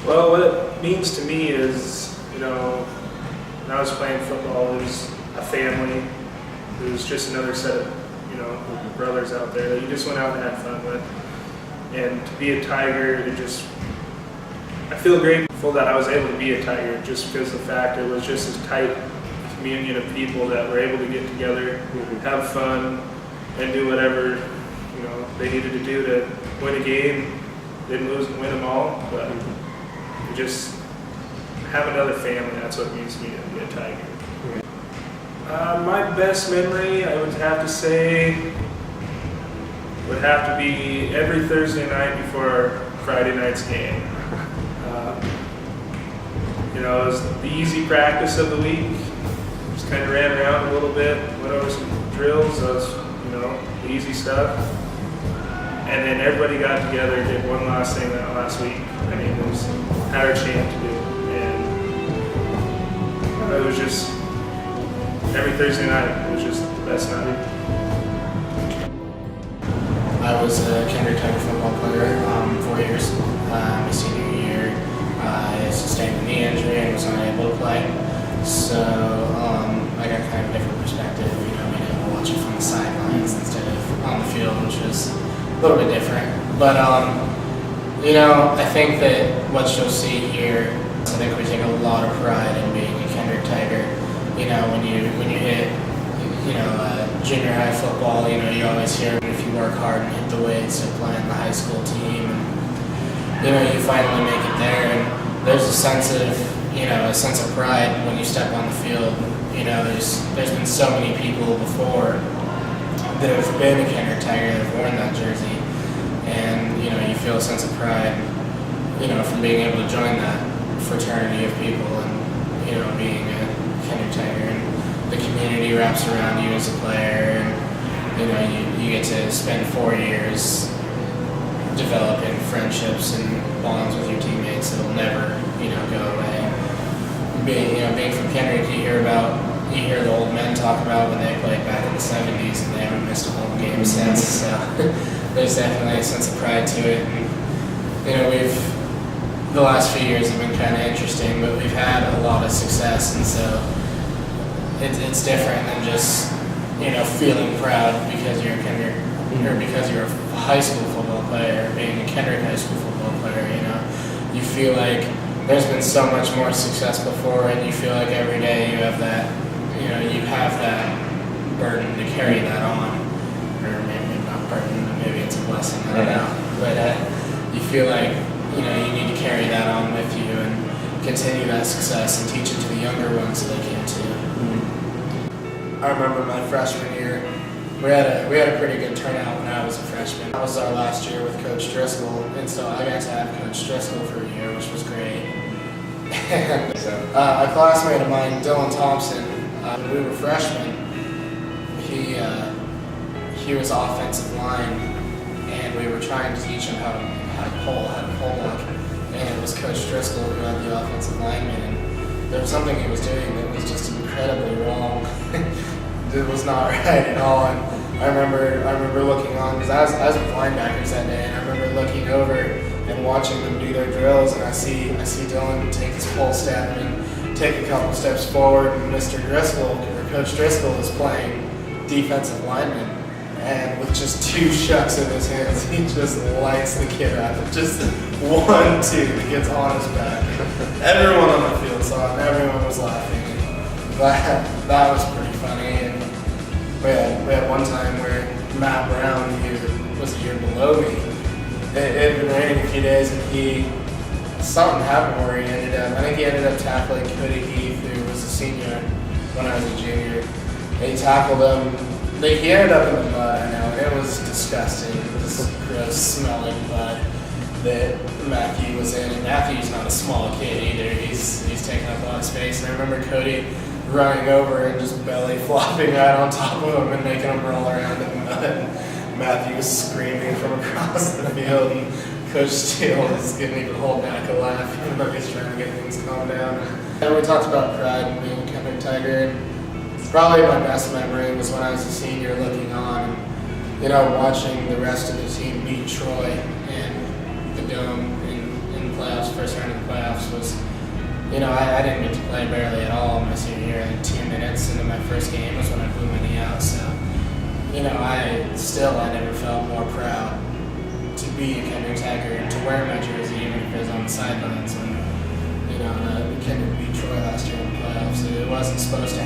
Well, what it means to me is, when I was playing football, it was a family. It was just another set of, brothers out there that you just went out and had fun with. And to be a Tiger, I feel grateful that I was able to be a Tiger just because the fact it was just a tight communion of people that were able to get together, have fun, and do whatever, they needed to do to win a game. Didn't lose and win them all, but just have another family. That's what it means to me to be a Tiger. My best memory, I would have to say, would have to be every Thursday night before Friday night's game. It was the easy practice of the week. Just kind of ran around a little bit, went over some drills, those, the easy stuff. And then everybody got together and did one last thing that last week. It was had our chant to do. And it was just, every Thursday night, it was just the best night. I was a kindergarten football player 4 years. My senior year, I sustained a knee injury and was unable to play. So I got kind of a different perspective, being able to watch it from the sidelines instead of on the field, which was a little bit different. But I think that what you'll see here, I think we take a lot of pride in being a Kendrick Tiger. When you hit junior high football, you always hear if you work hard and hit the weights and play in the high school team, and you finally make it there. And there's a sense of pride when you step on the field. There's been so many people before that have been a Kendrick Tiger that have worn that jersey, and you feel a sense of pride, from being able to join that fraternity of people and being a Kendrick Tiger. And the community wraps around you as a player, and you get to spend 4 years developing friendships and bonds with your teammates that'll never go away. Being from Kendrick, you hear the old men talk about when they played back in the 70s and they haven't missed a home game since. So there's definitely a sense of pride to it. And the last few years have been kind of interesting, but we've had a lot of success, and so it's different than just feeling proud because you're a Kendrick or because you're a high school football player, being a Kendrick high school football player. You feel like there's been so much more success before, and you feel like every day you have that burden to carry that on, or maybe not burden, but maybe it's a blessing. I don't know, but you feel like you need to carry that on with you and continue that success and teach it to the younger ones so they can too. I remember my freshman year, we had a pretty good turnout when I was a freshman. That was our last year with Coach Driscoll, and so I got to have Coach Driscoll for a year, which was great. And a classmate of mine, Dylan Thompson, when we were freshmen, he was offensive line, and we were trying to teach him how to pull look, and it was Coach Driscoll who had the offensive lineman, and there was something he was doing that was just incredibly wrong. It was not right at all. And I remember looking on, because I was with linebackers that day, and I remember looking over and watching them do their drills, and I see Dylan take his pull step and take a couple steps forward, and Mr. Driscoll, or Coach Driscoll, is playing defensive lineman, and with just 2 shucks in his hands, he just lights the kid up. Just 1, 2, the kid's on his back. Everyone on the field saw it, and everyone was laughing. That was pretty funny. And we had one time where Matt Brown, who was a year below me, it had been raining a few days, and something happened where he ended up tackling Cody Heath, who was a senior when I was a junior. They tackled him. He ended up in the mud, I know, and it was disgusting. It was gross smelling mud that Matthew was in. And Matthew's not a small kid either. He's taking up a lot of space. And I remember Cody running over and just belly flopping right on top of him and making him roll around in the mud. And Matthew was screaming from across the field, and Coach Steele just couldn't even hold back a laugh, even though he's trying to get things calmed down. And we talked about pride and being a Kendrick Tiger. And probably my best memory was when I was a senior looking on, and watching the rest of the team beat Troy in the Dome in playoffs, first round of the playoffs was, I didn't get to play barely at all my senior year. I had 2 minutes into my first game was when I blew my knee out. So, I never felt more proud to be a Kendrick Tiger and to wear my jersey even if it was on the sidelines. And, the kid would beat Troy last year in the playoffs. It wasn't supposed to